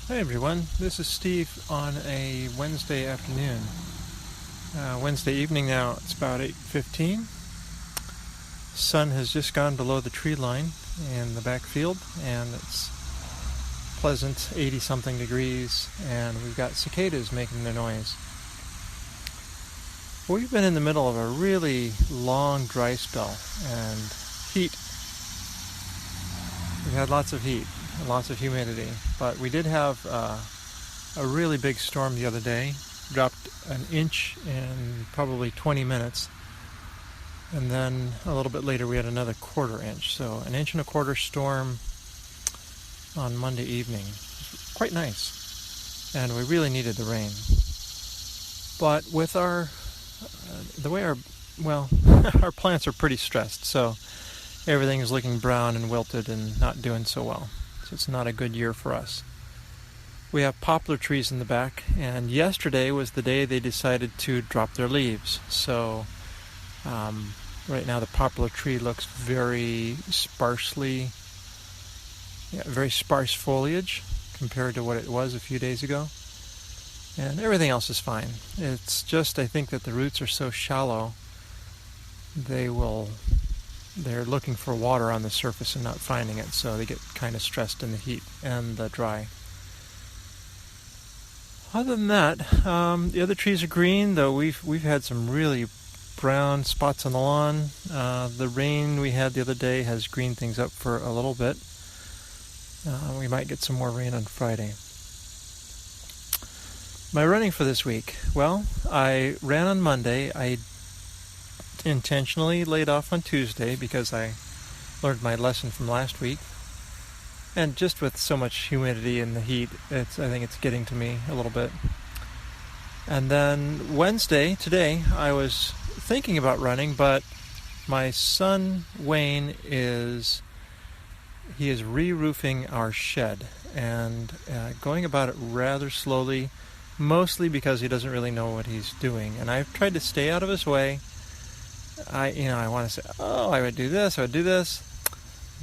Hi everyone, this is Steve on a Wednesday afternoon. Wednesday evening now, it's about 8:15. Sun has just gone below the tree line in the backfield and it's pleasant 80 something degrees and we've got cicadas making their noise. We've been in the middle of a really long dry spell and heat. We've had lots of heat. Lots of humidity, but we did have a really big storm the other day. Dropped an inch in probably 20 minutes, and then a little bit later we had another quarter inch. So an inch and a quarter storm on Monday evening. Quite nice, and we really needed the rain. But with the way our plants are pretty stressed, so everything is looking brown and wilted and not doing so well. So it's not a good year for us. We have poplar trees in the back, and yesterday was the day they decided to drop their leaves. So right now the poplar tree looks very sparse foliage compared to what it was a few days ago. And everything else is fine. It's just, I think that the roots are so shallow, they're looking for water on the surface and not finding it, so they get kind of stressed in the heat and the dry. Other than that, the other trees are green, though we've had some really brown spots on the lawn. The rain we had the other day has greened things up for a little bit. We might get some more rain on Friday. My running for this week. Well, I ran on Monday. I intentionally laid off on Tuesday because I learned my lesson from last week, and just with so much humidity and the heat, I think it's getting to me a little bit. And then Wednesday, today, I was thinking about running, but my son Wayne is re-roofing our shed and going about it rather slowly, mostly because he doesn't really know what he's doing, and I've tried to stay out of his way. I want to say, I would do this,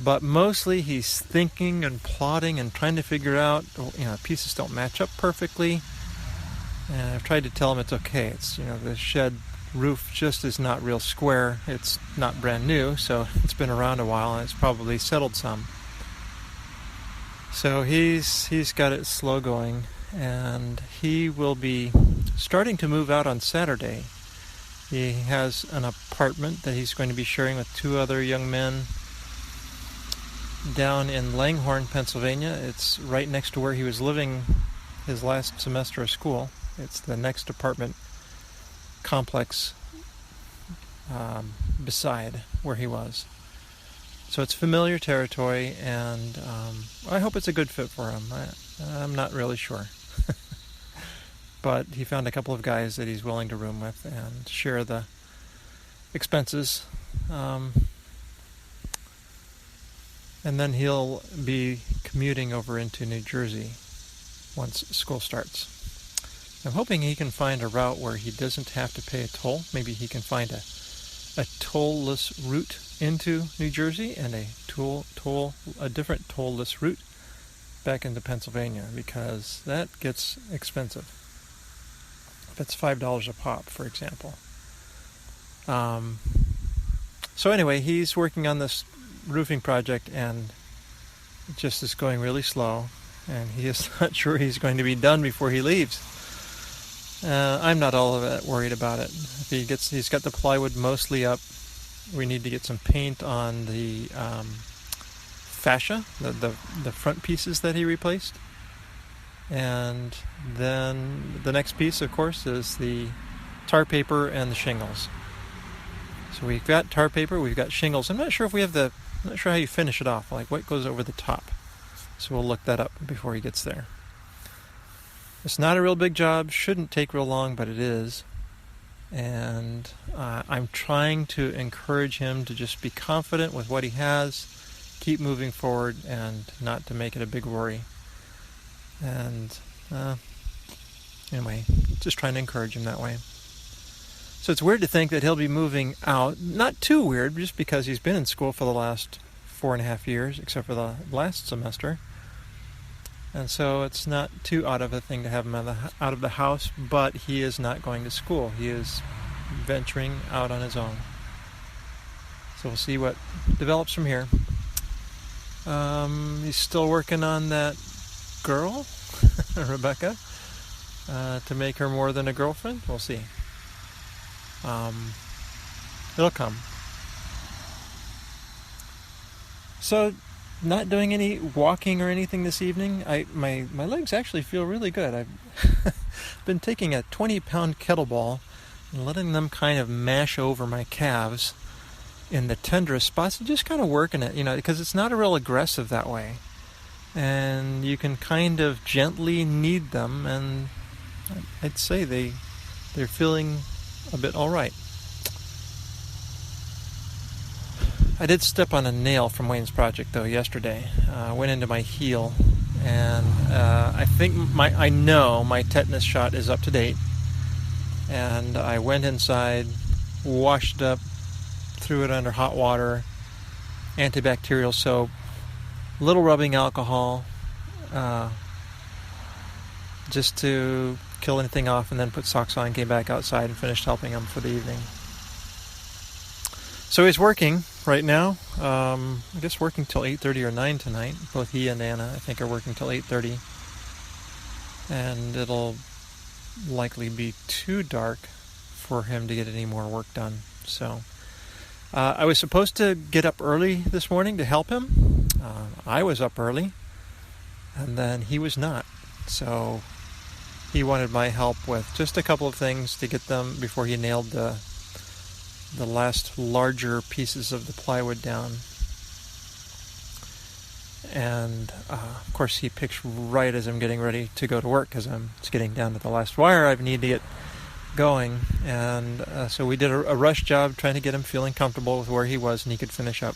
but mostly he's thinking and plotting and trying to figure out, pieces don't match up perfectly, and I've tried to tell him it's okay. It's, the shed roof just is not real square. It's not brand new, so it's been around a while and it's probably settled some. So he's got it slow going, and he will be starting to move out on Saturday. He has an apartment that he's going to be sharing with two other young men down in Langhorne, Pennsylvania. It's right next to where he was living his last semester of school. It's the next apartment complex beside where he was. So it's familiar territory, and I hope it's a good fit for him. I'm not really sure. But he found a couple of guys that he's willing to room with and share the expenses. And then he'll be commuting over into New Jersey once school starts. I'm hoping he can find a route where he doesn't have to pay a toll. Maybe he can find a toll-less route into New Jersey and a different toll-less route back into Pennsylvania, because that gets expensive. If it's $5 a pop, for example. So anyway, he's working on this roofing project, and it just is going really slow, and he is not sure he's going to be done before he leaves. I'm not all of that worried about it. He's got the plywood mostly up. We need to get some paint on the fascia, the front pieces that he replaced. And then the next piece, of course, is the tar paper and the shingles. So we've got tar paper, we've got shingles. I'm not sure how you finish it off, like what goes over the top. So we'll look that up before he gets there. It's not a real big job, shouldn't take real long, but it is. And I'm trying to encourage him to just be confident with what he has, keep moving forward, and not to make it a big worry. And anyway, just trying to encourage him that way. So it's weird to think that he'll be moving out. Not too weird, just because he's been in school for the last 4.5 years, except for the last semester. And so it's not too odd of a thing to have him out of the house, but he is not going to school. He is venturing out on his own. So we'll see what develops from here. He's still working on that girl, Rebecca, to make her more than a girlfriend. We'll see. It'll come. So, not doing any walking or anything this evening. My legs actually feel really good. I've been taking a 20-pound kettlebell and letting them kind of mash over my calves in the tenderest spots and just kind of working it, because it's not a real aggressive that way. And you can kind of gently knead them, and I'd say they're feeling a bit all right. I did step on a nail from Wayne's project though yesterday. Went into my heel, and I know my tetanus shot is up to date. And I went inside, washed up, threw it under hot water, antibacterial soap, little rubbing alcohol, just to kill anything off, and then put socks on, came back outside and finished helping him for the evening. So he's working right now. I guess working till 8:30 or 9 tonight. Both he and Anna, I think, are working till 8:30. And it'll likely be too dark for him to get any more work done. So I was supposed to get up early this morning to help him. I was up early, and then he was not. So he wanted my help with just a couple of things to get them before he nailed the last larger pieces of the plywood down. And of course he picks right as I'm getting ready to go to work, because it's getting down to the last wire. I need to get going. And so we did a rush job trying to get him feeling comfortable with where he was and he could finish up.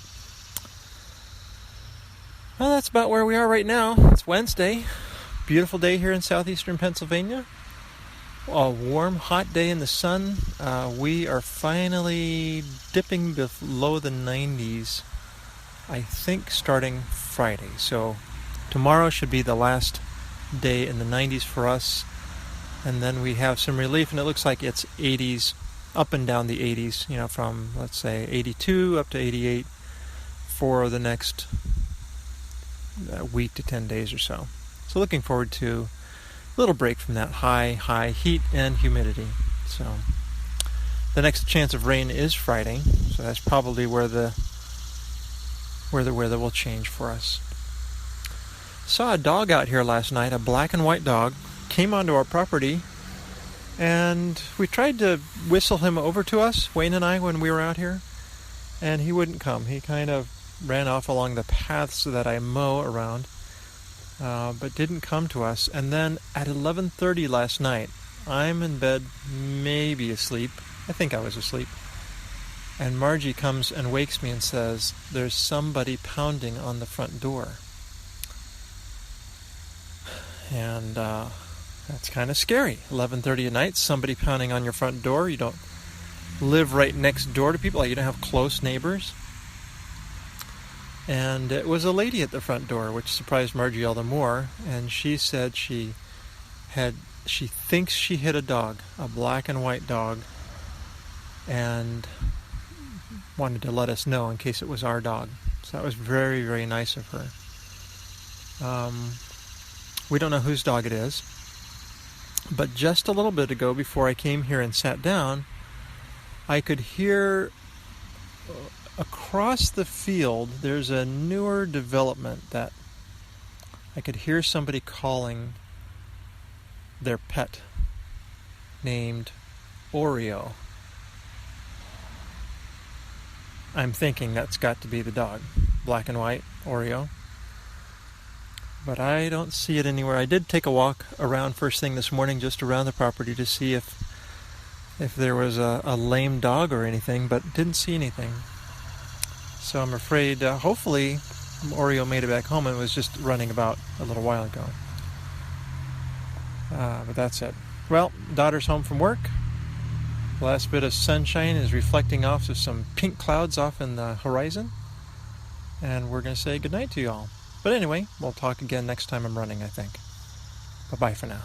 Well, that's about where we are right now. It's Wednesday. Beautiful day here in southeastern Pennsylvania. A warm, hot day in the sun. We are finally dipping below the 90s, I think, starting Friday. So tomorrow should be the last day in the 90s for us. And then we have some relief, and it looks like it's 80s, up and down the 80s, from, let's say, 82 up to 88 for the next week to 10 days or so. So looking forward to little break from that high heat and humidity. So the next chance of rain is Friday, so that's probably where the weather will change for us. Saw a dog out here last night, a black and white dog, came onto our property, and we tried to whistle him over to us, Wayne and I, when we were out here, and he wouldn't come. He kind of ran off along the paths that I mow around, but didn't come to us. And then at 11:30 last night, I'm in bed, maybe asleep. I think I was asleep. And Margie comes and wakes me and says, "There's somebody pounding on the front door." And that's kind of scary. 11:30 at night, somebody pounding on your front door. You don't live right next door to people. You don't have close neighbors. And it was a lady at the front door, which surprised Margie all the more. And she said she thinks she hit a dog, a black and white dog, and wanted to let us know in case it was our dog. So that was very, very nice of her. We don't know whose dog it is. But just a little bit ago, before I came here and sat down, I could hear across the field, there's a newer development that I could hear somebody calling their pet named Oreo. I'm thinking that's got to be the dog, black and white Oreo. But I don't see it anywhere. I did take a walk around first thing this morning, just around the property, to see if there was a lame dog or anything, but didn't see anything. So I'm afraid, hopefully, Oreo made it back home and was just running about a little while ago. But that's it. Well, daughter's home from work. The last bit of sunshine is reflecting off of some pink clouds off in the horizon. And we're going to say goodnight to you all. But anyway, we'll talk again next time I'm running, I think. Bye-bye for now.